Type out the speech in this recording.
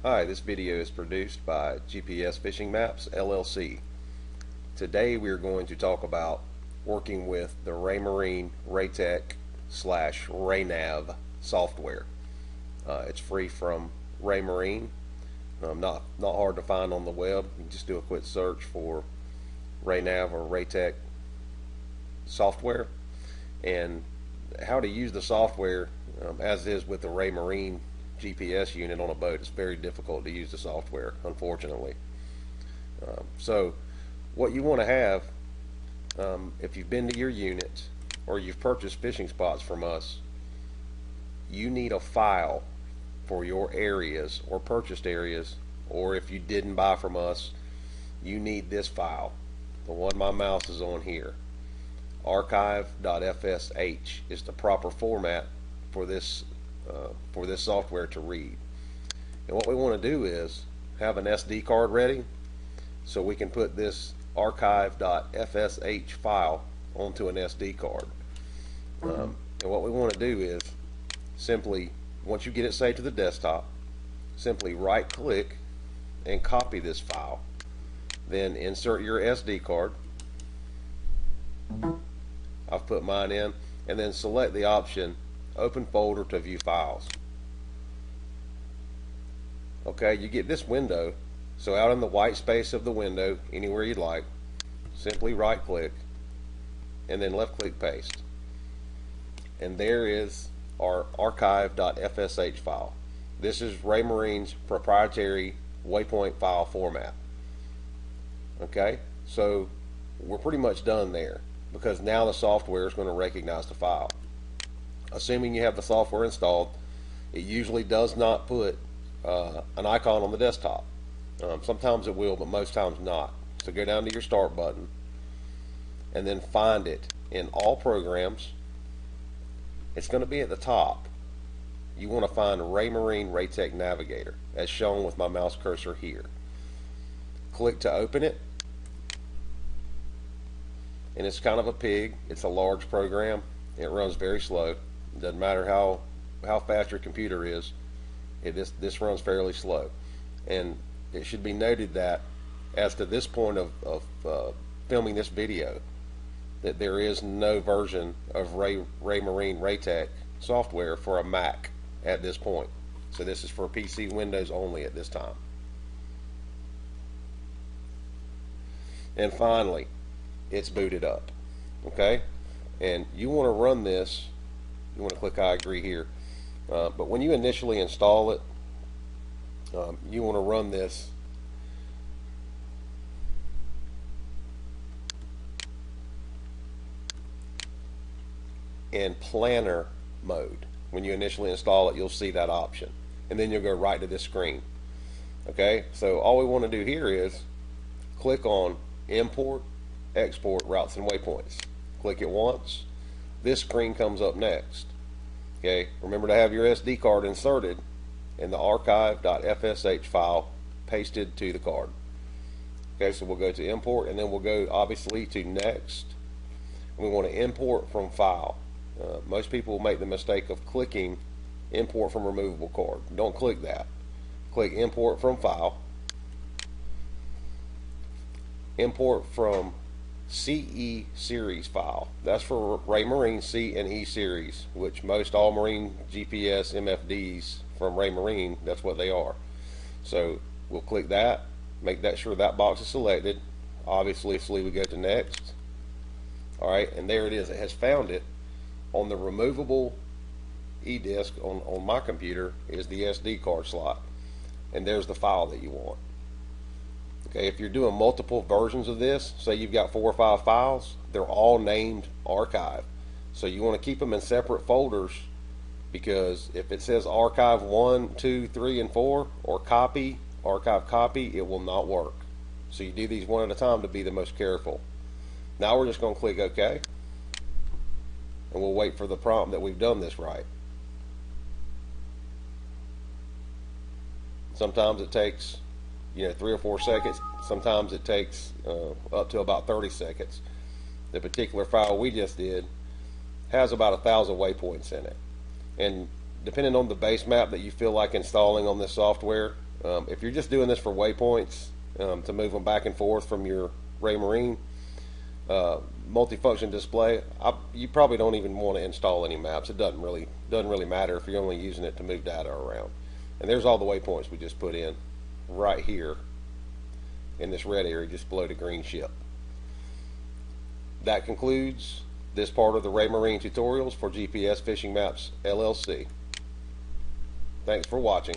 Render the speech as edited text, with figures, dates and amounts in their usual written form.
Hi, this video is produced by GPS Fishing Maps LLC. Today we are going to talk about working with the Raymarine Waytech Raynav software. It's free from Raymarine. Not hard to find on the web. You can just do a quick search for Raynav or Raytech Softawre, and how to use the software, as is with the Raymarine GPS unit on a boat. It's very difficult to use the software, unfortunately. So what you want to have, if you've been to your unit or you've purchased fishing spots from us, you need a file for your areas or purchased areas, or if you didn't buy from us, you need this file, the one my mouse is on here. ARCHIVE.FSH is the proper format for this software to read. And what we want to do is have an SD card ready so we can put this ARCHIVE.FSH file onto an SD card. And what we want to do is simply, once you get it saved to the desktop, simply right click and copy this file, then insert your SD card. I've put mine in, and then select the option Open Folder to view files. Okay, you get this window. So out in the white space of the window, anywhere you'd like, simply right click and then left click paste, and there is our archive.fsh file. This is Raymarine's proprietary waypoint file format. Okay, so we're pretty much done there, because now the software is going to recognize the file. Assuming you have the software installed, it usually does not put an icon on the desktop. Sometimes it will, but most times not. So go down to your start button and then find it in all programs. It's going to be at the top. You want to find Raymarine Waytech Navigator, as shown with my mouse cursor here. Click to open it, and it's kind of a pig. It's a large program. It runs very slow. It doesn't matter how fast your computer is. This runs fairly slow. And it should be noted that as to this point of filming this video, that there is no version of Raymarine Waytech software for a Mac at this point. So this is for PC Windows only at this time. And finally, it's booted up. Okay, and you want to run this. You want to click I agree here, but when you initially install it, you want to run this in planner mode. When you initially install it, you'll see that option, and then you'll go right to this screen. Okay, so all we want to do here is click on import, export routes and waypoints. Click it once. This screen comes up next. Okay, remember to have your SD card inserted and the archive.fsh file pasted to the card. Okay, so we'll go to import, and then we'll go obviously to next. We want to import from file. Most people make the mistake of clicking import from removable card. Don't click that. Click import from file. Import from CE series file. That's for Raymarine C and E series, which most all marine GPS MFDs from Raymarine, that's what they are. So we'll click that, make that sure that box is selected. Obviously we go to next. Alright, and there it is. It has found it on the removable e-disc on my computer is the SD card slot, and there's the file that you want. Okay, if you're doing multiple versions of this, say you've got 4 or 5 files, they're all named archive. So you want to keep them in separate folders, because if it says archive 1, 2, 3, and 4, or copy, archive copy, it will not work. So you do these one at a time to be the most careful. Now we're just going to click OK, and we'll wait for the prompt that we've done this right. Sometimes it takes 3 or 4 seconds. Sometimes it takes up to about 30 seconds. The particular file we just did has about 1,000 waypoints in it, and depending on the base map that you feel like installing on this software, If you're just doing this for waypoints, to move them back and forth from your Raymarine multifunction display, you probably don't even want to install any maps. It doesn't really matter if you're only using it to move data around. And there's all the waypoints we just put in right here in this red area just below the green ship. That concludes this part of the Raymarine tutorials for GPS Fishing Maps LLC. Thanks for watching.